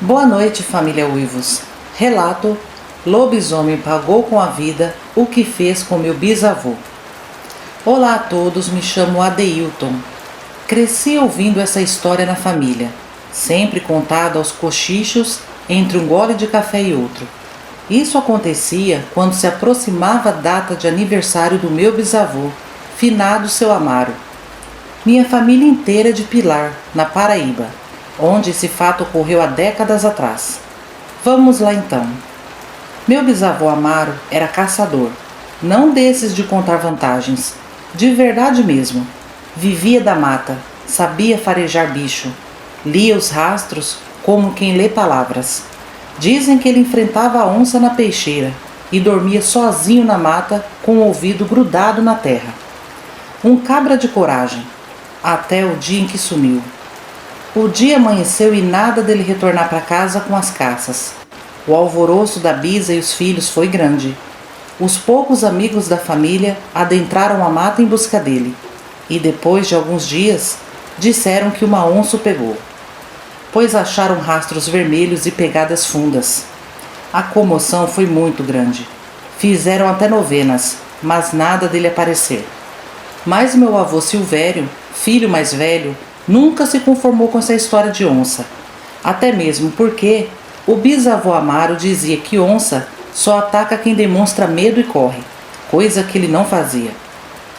Boa noite, família Uivos. Relato: lobisomem pagou com a vida o que fez com meu bisavô. Olá a todos, me chamo Adeilton. Cresci ouvindo essa história na família, sempre contada aos cochichos entre um gole de café e outro. Isso acontecia quando se aproximava a data de aniversário do meu bisavô, finado seu Amaro. Minha família inteira é de Pilar, na Paraíba, onde esse fato ocorreu há décadas atrás. Vamos lá então. Meu bisavô Amaro era caçador, não desses de contar vantagens, de verdade mesmo. Vivia da mata, sabia farejar bicho, lia os rastros como quem lê palavras. Dizem que ele enfrentava a onça na peixeira e dormia sozinho na mata com o ouvido grudado na terra. Um cabra de coragem, até o dia em que sumiu. O dia amanheceu e nada dele retornar para casa com as caças. O alvoroço da bisa e os filhos foi grande. Os poucos amigos da família adentraram a mata em busca dele, e depois de alguns dias, disseram que uma onça o pegou, pois acharam rastros vermelhos e pegadas fundas. A comoção foi muito grande. Fizeram até novenas, mas nada dele aparecer. Mas meu avô Silvério, filho mais velho, nunca se conformou com essa história de onça. Até mesmo porque o bisavô Amaro dizia que onça só ataca quem demonstra medo e corre, coisa que ele não fazia.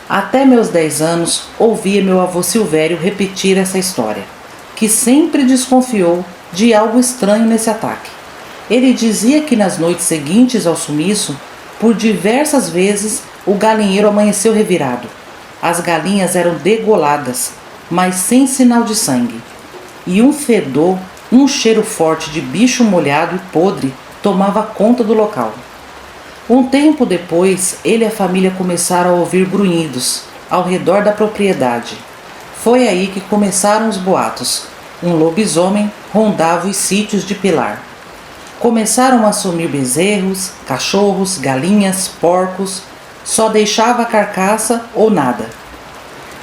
Até meus 10 anos, ouvia meu avô Silvério repetir essa história, que sempre desconfiou de algo estranho nesse ataque. Ele dizia que nas noites seguintes ao sumiço, por diversas vezes, o galinheiro amanheceu revirado. As galinhas eram degoladas, mas sem sinal de sangue. E um fedor, um cheiro forte de bicho molhado e podre tomava conta do local. Um tempo depois, ele e a família começaram a ouvir grunhidos ao redor da propriedade. Foi aí que começaram os boatos. Um lobisomem rondava os sítios de Pilar. Começaram a sumir bezerros, cachorros, galinhas, porcos, só deixava a carcaça ou nada.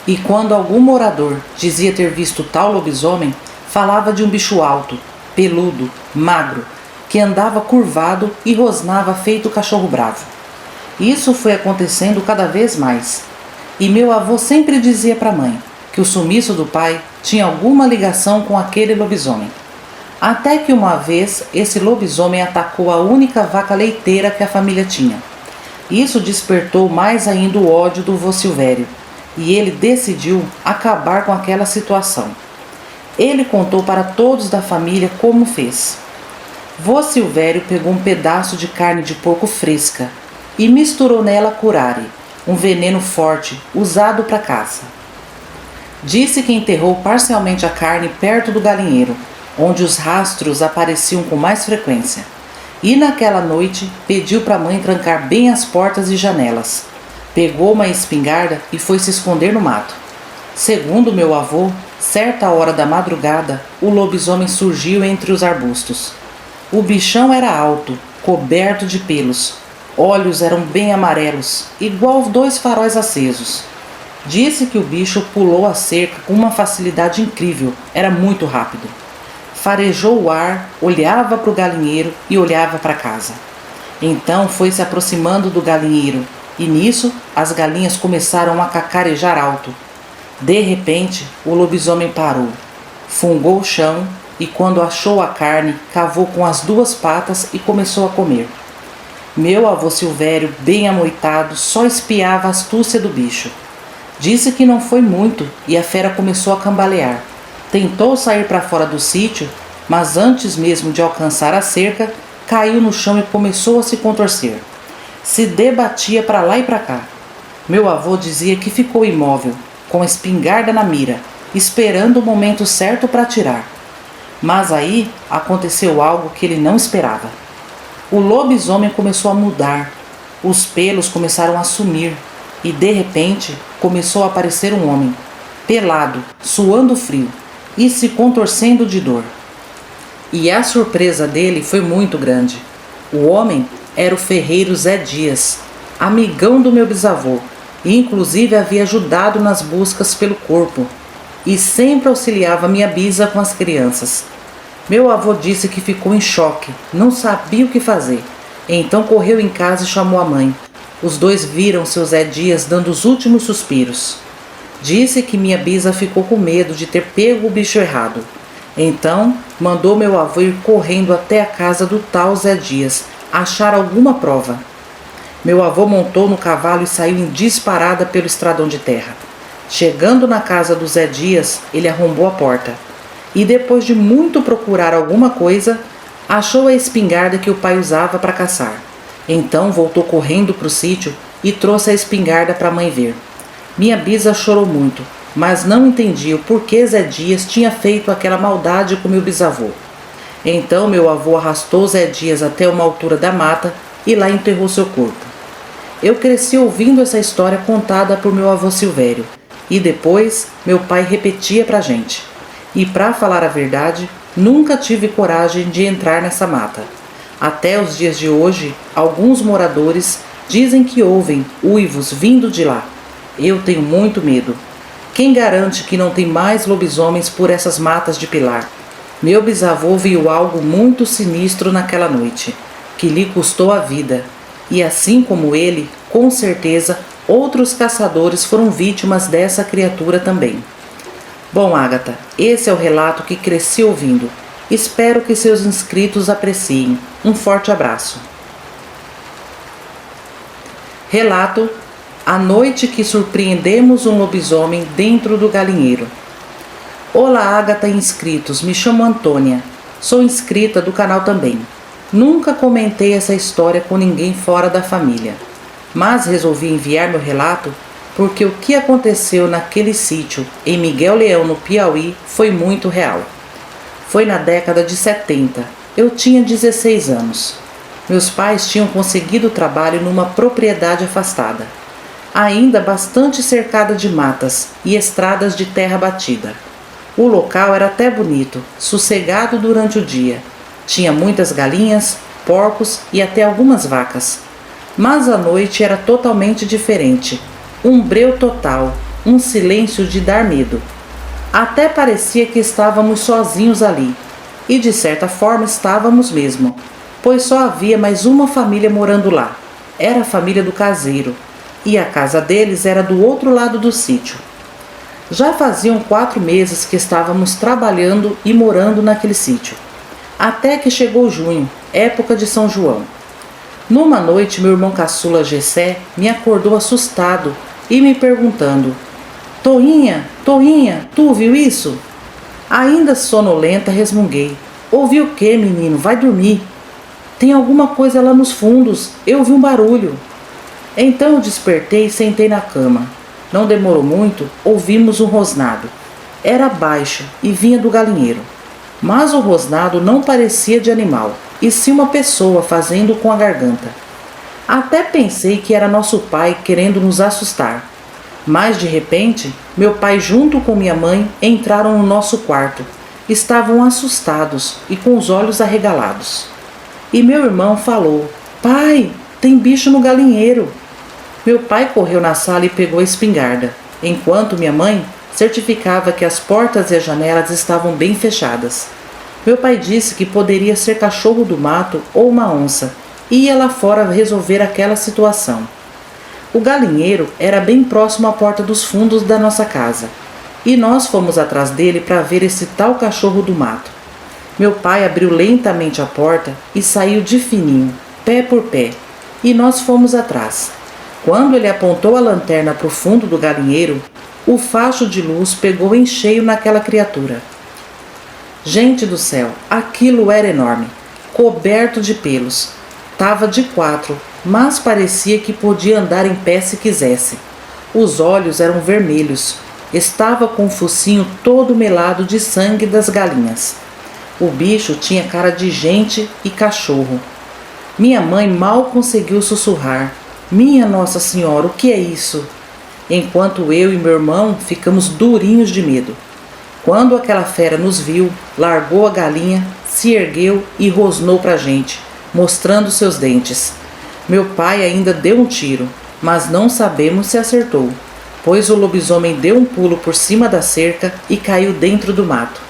E quando algum morador dizia ter visto tal lobisomem, falava de um bicho alto, peludo, magro, que andava curvado e rosnava feito cachorro bravo. Isso foi acontecendo cada vez mais. E meu avô sempre dizia para a mãe que o sumiço do pai tinha alguma ligação com aquele lobisomem. Até que uma vez esse lobisomem atacou a única vaca leiteira que a família tinha. Isso despertou mais ainda o ódio do vô Silvério, e ele decidiu acabar com aquela situação. Ele contou para todos da família como fez. Vô Silvério pegou um pedaço de carne de porco fresca e misturou nela curare, um veneno forte usado para caça. Disse que enterrou parcialmente a carne perto do galinheiro, onde os rastros apareciam com mais frequência. E naquela noite pediu para a mãe trancar bem as portas e janelas. Pegou uma espingarda e foi se esconder no mato. Segundo meu avô, certa hora da madrugada, o lobisomem surgiu entre os arbustos. O bichão era alto, coberto de pelos. Olhos eram bem amarelos, igual 2 faróis acesos. Disse que o bicho pulou a cerca com uma facilidade incrível, era muito rápido. Farejou o ar, olhava para o galinheiro e olhava para casa. Então foi se aproximando do galinheiro, e nisso as galinhas começaram a cacarejar alto. De repente, o lobisomem parou, fungou o chão e, quando achou a carne, cavou com as 2 patas e começou a comer. Meu avô Silvério, bem amoitado, só espiava a astúcia do bicho. Disse que não foi muito e a fera começou a cambalear. Tentou sair para fora do sítio, mas antes mesmo de alcançar a cerca, caiu no chão e começou a se contorcer. Se debatia para lá e para cá. Meu avô dizia que ficou imóvel, com a espingarda na mira, esperando o momento certo para atirar. Mas aí aconteceu algo que ele não esperava. O lobisomem começou a mudar, os pelos começaram a sumir e de repente começou a aparecer um homem, pelado, suando frio e se contorcendo de dor. E a surpresa dele foi muito grande. O homem era o ferreiro Zé Dias, amigão do meu bisavô, e inclusive havia ajudado nas buscas pelo corpo, e sempre auxiliava minha bisa com as crianças. Meu avô disse que ficou em choque, não sabia o que fazer. Então correu em casa e chamou a mãe. Os dois viram seu Zé Dias dando os últimos suspiros. Disse que minha bisa ficou com medo de ter pego o bicho errado. Então mandou meu avô ir correndo até a casa do tal Zé Dias, achar alguma prova. Meu avô montou no cavalo e saiu em disparada pelo estradão de terra. Chegando na casa do Zé Dias, ele arrombou a porta. E depois de muito procurar alguma coisa, achou a espingarda que o pai usava para caçar. Então voltou correndo para o sítio e trouxe a espingarda para a mãe ver. Minha bisa chorou muito, mas não entendia o porquê Zé Dias tinha feito aquela maldade com meu bisavô. Então meu avô arrastou Zé Dias até uma altura da mata e lá enterrou seu corpo. Eu cresci ouvindo essa história contada por meu avô Silvério, e depois meu pai repetia pra gente. E para falar a verdade, nunca tive coragem de entrar nessa mata. Até os dias de hoje, alguns moradores dizem que ouvem uivos vindo de lá. Eu tenho muito medo. Quem garante que não tem mais lobisomens por essas matas de pilar? Meu bisavô viu algo muito sinistro naquela noite, que lhe custou a vida. E assim como ele, com certeza, outros caçadores foram vítimas dessa criatura também. Bom, Ágata, esse é o relato que cresci ouvindo. Espero que seus inscritos apreciem. Um forte abraço. Relato: A noite que surpreendemos um lobisomem dentro do galinheiro. Olá, Ágata e inscritos, me chamo Antônia. Sou inscrita do canal também. Nunca comentei essa história com ninguém fora da família, mas resolvi enviar meu relato porque o que aconteceu naquele sítio em Miguel Leão, no Piauí, foi muito real. Foi na década de 70. Eu tinha 16 anos. Meus pais tinham conseguido trabalho numa propriedade afastada, ainda bastante cercada de matas e estradas de terra batida. O local era até bonito, sossegado durante o dia. Tinha muitas galinhas, porcos e até algumas vacas. Mas à noite era totalmente diferente. Um breu total, um silêncio de dar medo. Até parecia que estávamos sozinhos ali. E de certa forma estávamos mesmo, pois só havia mais uma família morando lá. Era a família do caseiro, e a casa deles era do outro lado do sítio. Já faziam 4 meses que estávamos trabalhando e morando naquele sítio, até que chegou junho, época de São João. Numa noite, meu irmão caçula Gessé me acordou assustado e me perguntando: Toinha, Toinha, tu viu isso? Ainda sonolenta, resmunguei: ouviu o quê, menino? Vai dormir. Tem alguma coisa lá nos fundos, eu vi um barulho. Então eu despertei e sentei na cama. Não demorou muito, ouvimos um rosnado. Era baixo e vinha do galinheiro. Mas o rosnado não parecia de animal, e sim uma pessoa fazendo com a garganta. Até pensei que era nosso pai querendo nos assustar. Mas de repente, meu pai junto com minha mãe entraram no nosso quarto. Estavam assustados e com os olhos arregalados. E meu irmão falou: Pai, tem bicho no galinheiro. Meu pai correu na sala e pegou a espingarda, enquanto minha mãe certificava que as portas e as janelas estavam bem fechadas. Meu pai disse que poderia ser cachorro do mato ou uma onça, e ia lá fora resolver aquela situação. O galinheiro era bem próximo à porta dos fundos da nossa casa, e nós fomos atrás dele para ver esse tal cachorro do mato. Meu pai abriu lentamente a porta e saiu de fininho, pé por pé, e nós fomos atrás. Quando ele apontou a lanterna para o fundo do galinheiro, o facho de luz pegou em cheio naquela criatura. Gente do céu, aquilo era enorme, coberto de pelos. Tava de 4, mas parecia que podia andar em pé se quisesse. Os olhos eram vermelhos. Estava com o focinho todo melado de sangue das galinhas. O bicho tinha cara de gente e cachorro. Minha mãe mal conseguiu sussurrar: Minha Nossa Senhora, o que é isso? Enquanto eu e meu irmão ficamos durinhos de medo. Quando aquela fera nos viu, largou a galinha, se ergueu e rosnou pra gente, mostrando seus dentes. Meu pai ainda deu um tiro, mas não sabemos se acertou, pois o lobisomem deu um pulo por cima da cerca e caiu dentro do mato.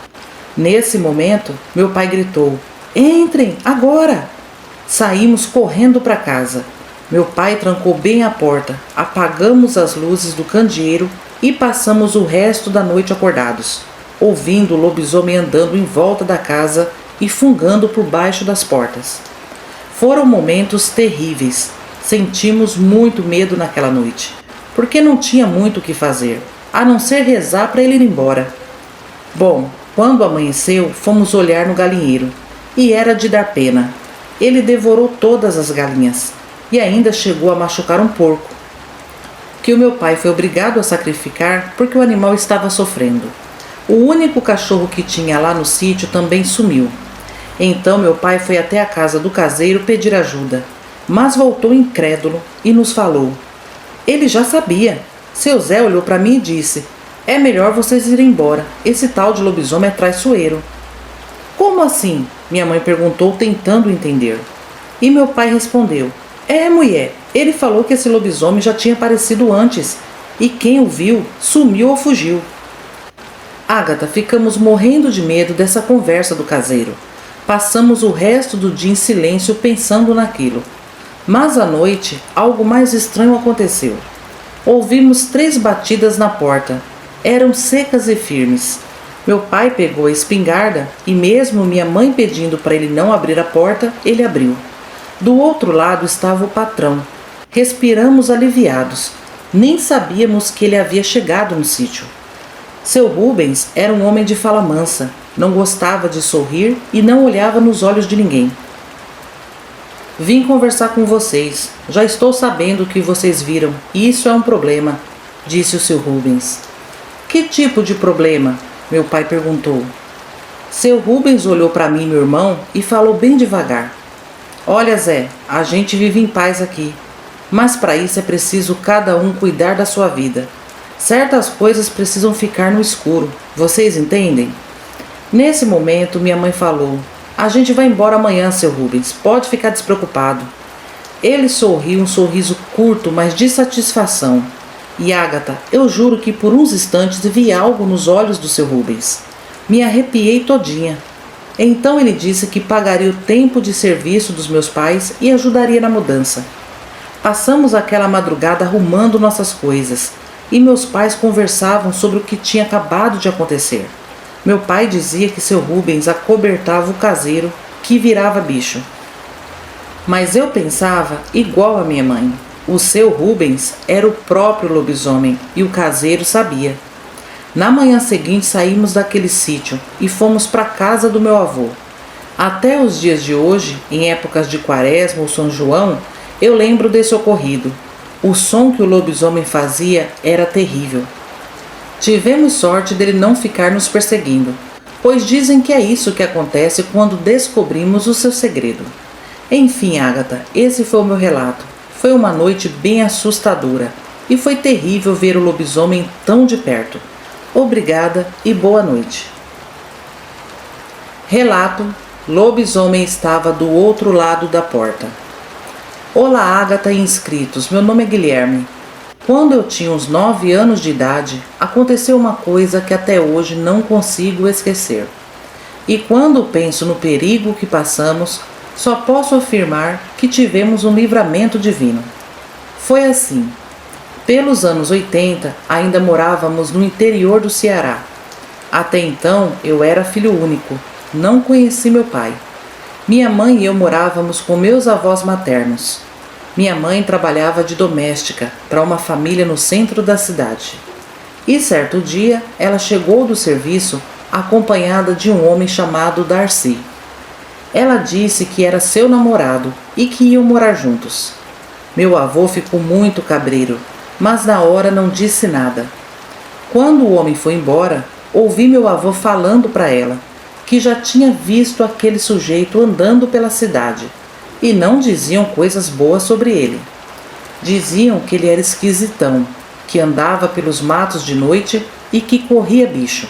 Nesse momento, meu pai gritou: "Entrem, agora!" Saímos correndo para casa. Meu pai trancou bem a porta, apagamos as luzes do candeeiro e passamos o resto da noite acordados, ouvindo o lobisomem andando em volta da casa e fungando por baixo das portas. Foram momentos terríveis. Sentimos muito medo naquela noite, porque não tinha muito o que fazer, a não ser rezar para ele ir embora. Bom, quando amanheceu, fomos olhar no galinheiro, e era de dar pena. Ele devorou todas as galinhas, e ainda chegou a machucar um porco, que o meu pai foi obrigado a sacrificar porque o animal estava sofrendo. O único cachorro que tinha lá no sítio também sumiu. Então meu pai foi até a casa do caseiro pedir ajuda, mas voltou incrédulo e nos falou. Ele já sabia. Seu Zé olhou para mim e disse: "É melhor vocês irem embora, esse tal de lobisomem é traiçoeiro." "Como assim?" minha mãe perguntou, tentando entender. E meu pai respondeu: "É, mulher, ele falou que esse lobisomem já tinha aparecido antes, e quem o viu sumiu ou fugiu." Ágata, ficamos morrendo de medo dessa conversa do caseiro. Passamos o resto do dia em silêncio pensando naquilo. Mas à noite, algo mais estranho aconteceu. Ouvimos 3 batidas na porta. Eram secas e firmes. Meu pai pegou a espingarda e, mesmo minha mãe pedindo para ele não abrir a porta, ele abriu. Do outro lado estava o patrão. Respiramos aliviados. Nem sabíamos que ele havia chegado no sítio. Seu Rubens era um homem de fala mansa. Não gostava de sorrir e não olhava nos olhos de ninguém. "Vim conversar com vocês. Já estou sabendo o que vocês viram, e isso é um problema", disse o seu Rubens. "Que tipo de problema?" meu pai perguntou. Seu Rubens olhou para mim e meu irmão e falou bem devagar: "Olha, Zé, a gente vive em paz aqui, mas para isso é preciso cada um cuidar da sua vida. Certas coisas precisam ficar no escuro, vocês entendem?" Nesse momento, minha mãe falou: "A gente vai embora amanhã, seu Rubens, pode ficar despreocupado." Ele sorriu um sorriso curto, mas de satisfação. E Ágata, eu juro que por uns instantes vi algo nos olhos do seu Rubens. Me arrepiei todinha. Então ele disse que pagaria o tempo de serviço dos meus pais e ajudaria na mudança. Passamos aquela madrugada arrumando nossas coisas, e meus pais conversavam sobre o que tinha acabado de acontecer. Meu pai dizia que seu Rubens acobertava o caseiro, que virava bicho. Mas eu pensava igual a minha mãe. O seu Rubens era o próprio lobisomem e o caseiro sabia. Na manhã seguinte saímos daquele sítio e fomos para a casa do meu avô. Até os dias de hoje, em épocas de Quaresma ou São João, eu lembro desse ocorrido. O som que o lobisomem fazia era terrível. Tivemos sorte dele não ficar nos perseguindo, pois dizem que é isso que acontece quando descobrimos o seu segredo. Enfim, Ágata, esse foi o meu relato. Foi uma noite bem assustadora e foi terrível ver o lobisomem tão de perto. Obrigada e boa noite. Relato: lobisomem estava do outro lado da porta. Olá, Ágata e inscritos, meu nome é Guilherme. Quando eu tinha uns 9 anos de idade, aconteceu uma coisa que até hoje não consigo esquecer. E quando penso no perigo que passamos, só posso afirmar que tivemos um livramento divino. Foi assim. Pelos anos 80, ainda morávamos no interior do Ceará. Até então, eu era filho único, não conheci meu pai. Minha mãe e eu morávamos com meus avós maternos. Minha mãe trabalhava de doméstica para uma família no centro da cidade. E certo dia, ela chegou do serviço acompanhada de um homem chamado Darcy. Ela disse que era seu namorado e que iam morar juntos. Meu avô ficou muito cabreiro, mas na hora não disse nada. Quando o homem foi embora, ouvi meu avô falando para ela que já tinha visto aquele sujeito andando pela cidade, e não diziam coisas boas sobre ele. Diziam que ele era esquisitão, que andava pelos matos de noite e que corria bicho.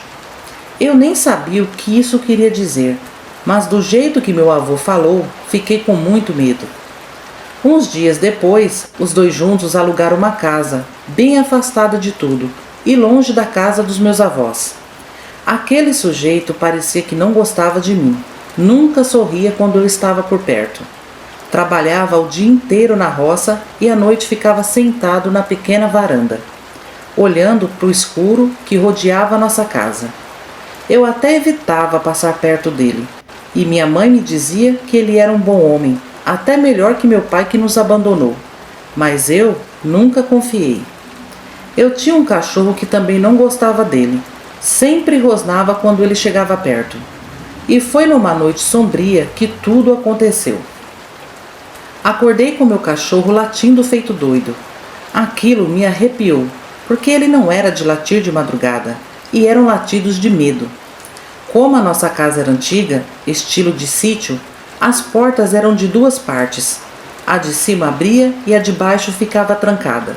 Eu nem sabia o que isso queria dizer, mas do jeito que meu avô falou, fiquei com muito medo. Uns dias depois, os dois juntos alugaram uma casa, bem afastada de tudo, e longe da casa dos meus avós. Aquele sujeito parecia que não gostava de mim. Nunca sorria quando eu estava por perto. Trabalhava o dia inteiro na roça e à noite ficava sentado na pequena varanda, olhando para o escuro que rodeava a nossa casa. Eu até evitava passar perto dele, e minha mãe me dizia que ele era um bom homem, até melhor que meu pai que nos abandonou. Mas eu nunca confiei. Eu tinha um cachorro que também não gostava dele. Sempre rosnava quando ele chegava perto. E foi numa noite sombria que tudo aconteceu. Acordei com meu cachorro latindo feito doido. Aquilo me arrepiou, porque ele não era de latir de madrugada, e eram latidos de medo. Como a nossa casa era antiga, estilo de sítio, as portas eram de duas partes. A de cima abria e a de baixo ficava trancada.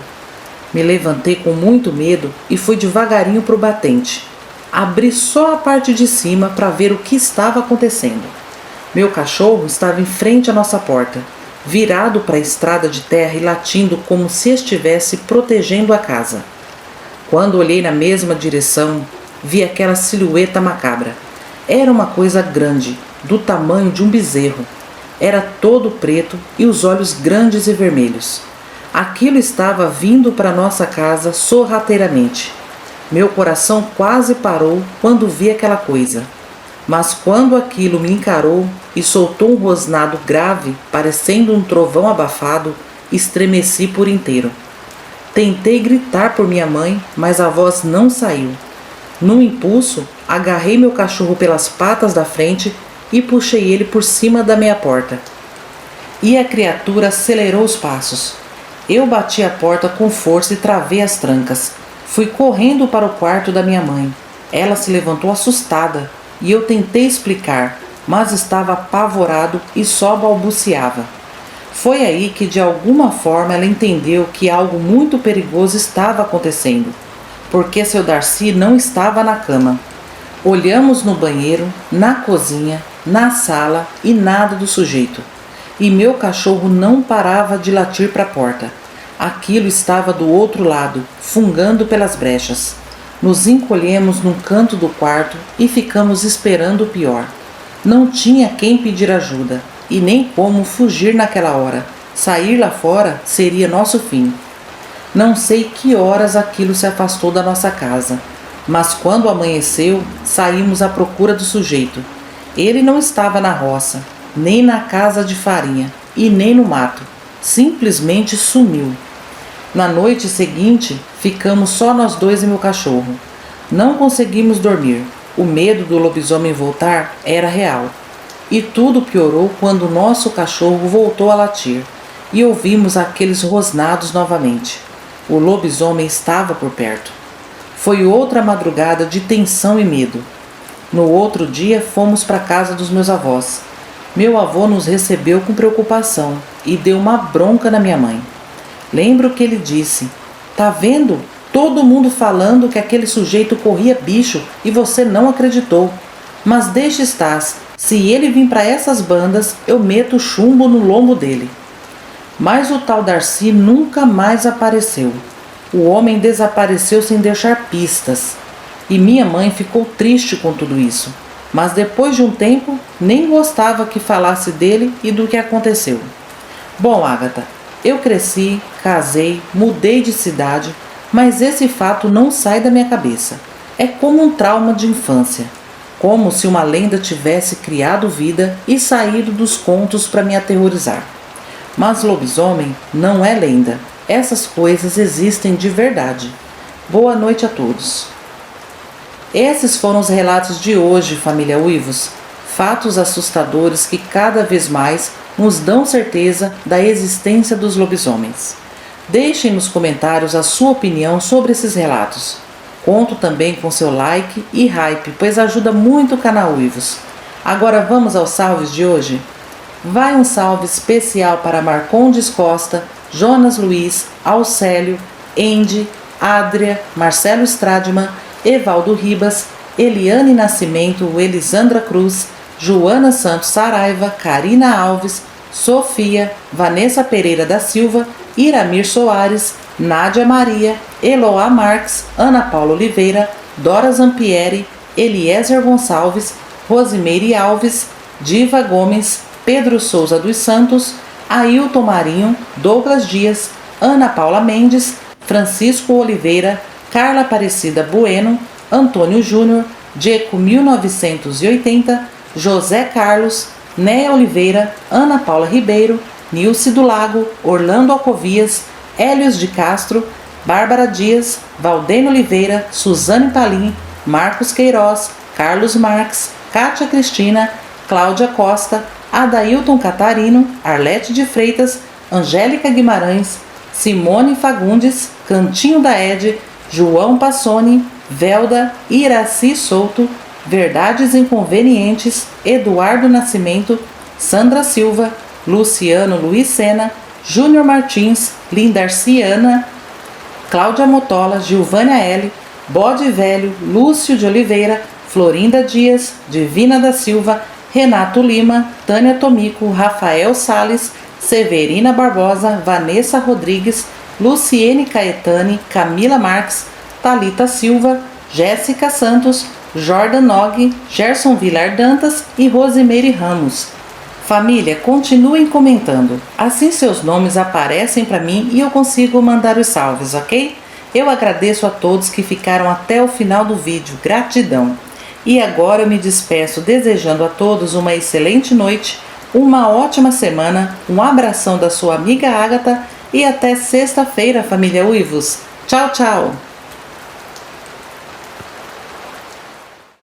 Me levantei com muito medo e fui devagarinho para o batente. Abri só a parte de cima para ver o que estava acontecendo. Meu cachorro estava em frente à nossa porta, virado para a estrada de terra e latindo como se estivesse protegendo a casa. Quando olhei na mesma direção, vi aquela silhueta macabra. Era uma coisa grande, do tamanho de um bezerro. Era todo preto e os olhos grandes e vermelhos. Aquilo estava vindo para nossa casa sorrateiramente. Meu coração quase parou quando vi aquela coisa. Mas quando aquilo me encarou e soltou um rosnado grave, parecendo um trovão abafado, estremeci por inteiro. Tentei gritar por minha mãe, mas a voz não saiu. Num impulso, agarrei meu cachorro pelas patas da frente e puxei ele por cima da minha porta. E a criatura acelerou os passos. Eu bati a porta com força e travei as trancas. Fui correndo para o quarto da minha mãe. Ela se levantou assustada e eu tentei explicar, mas estava apavorado e só balbuciava. Foi aí que de alguma forma ela entendeu que algo muito perigoso estava acontecendo, porque seu Darcy não estava na cama. Olhamos no banheiro, na cozinha, na sala e nada do sujeito. E meu cachorro não parava de latir para a porta. Aquilo estava do outro lado, fungando pelas brechas. Nos encolhemos num canto do quarto e ficamos esperando o pior. Não tinha quem pedir ajuda e nem como fugir naquela hora. Sair lá fora seria nosso fim. Não sei que horas aquilo se afastou da nossa casa, mas quando amanheceu, saímos à procura do sujeito. Ele não estava na roça, nem na casa de farinha e nem no mato. Simplesmente sumiu. Na noite seguinte, ficamos só nós dois e meu cachorro. Não conseguimos dormir. O medo do lobisomem voltar era real. E tudo piorou quando nosso cachorro voltou a latir e ouvimos aqueles rosnados novamente. O lobisomem estava por perto. Foi outra madrugada de tensão e medo. No outro dia fomos para a casa dos meus avós. Meu avô nos recebeu com preocupação e deu uma bronca na minha mãe. Lembro que ele disse: "Tá vendo? Todo mundo falando que aquele sujeito corria bicho e você não acreditou. Mas deixa estar, se ele vir para essas bandas, eu meto chumbo no lombo dele." Mas o tal Darcy nunca mais apareceu. O homem desapareceu sem deixar pistas. E minha mãe ficou triste com tudo isso. Mas depois de um tempo, nem gostava que falasse dele e do que aconteceu. Bom, Agatha, eu cresci, casei, mudei de cidade, mas esse fato não sai da minha cabeça. É como um trauma de infância. Como se uma lenda tivesse criado vida e saído dos contos para me aterrorizar. Mas lobisomem não é lenda. Essas coisas existem de verdade. Boa noite a todos. Esses foram os relatos de hoje, família Uivos. Fatos assustadores que cada vez mais nos dão certeza da existência dos lobisomens. Deixem nos comentários a sua opinião sobre esses relatos. Conto também com seu like e hype, pois ajuda muito o canal Uivos. Agora vamos aos salves de hoje? Vai um salve especial para Marcondes Costa, Jonas Luiz, Alcélio, Andy, Adria, Marcelo Stradman, Evaldo Ribas, Eliane Nascimento, Elisandra Cruz, Joana Santos Saraiva, Karina Alves, Sofia, Vanessa Pereira da Silva, Iramir Soares, Nádia Maria, Eloá Marques, Ana Paula Oliveira, Dora Zampieri, Eliezer Gonçalves, Rosimeire Alves, Diva Gomes, Pedro Souza dos Santos, Ailton Marinho, Douglas Dias, Ana Paula Mendes, Francisco Oliveira, Carla Aparecida Bueno, Antônio Júnior, Dieco 1980, José Carlos, Néia Oliveira, Ana Paula Ribeiro, Nilce do Lago, Orlando Alcovias, Hélios de Castro, Bárbara Dias, Valdênio Oliveira, Suzane Palim, Marcos Queiroz, Carlos Marques, Kátia Cristina, Cláudia Costa, Adailton Catarino, Arlete de Freitas, Angélica Guimarães, Simone Fagundes, Cantinho da Ed, João Passoni, Velda, Iraci Souto, Verdades Inconvenientes, Eduardo Nascimento, Sandra Silva, Luciano Luiz Sena, Júnior Martins, Lindarciana, Cláudia Motola, Gilvânia L., Bode Velho, Lúcio de Oliveira, Florinda Dias, Divina da Silva, Renato Lima, Tânia Tomico, Rafael Sales, Severina Barbosa, Vanessa Rodrigues, Luciene Caetani, Camila Marques, Thalita Silva, Jéssica Santos, Jordan Nog, Gerson Vilar Dantas e Rosimeire Ramos. Família, continuem comentando, assim seus nomes aparecem para mim e eu consigo mandar os salves, ok? Eu agradeço a todos que ficaram até o final do vídeo, gratidão! E agora eu me despeço desejando a todos uma excelente noite, uma ótima semana, um abração da sua amiga Ágata e até sexta-feira, família Uivos. Tchau, tchau!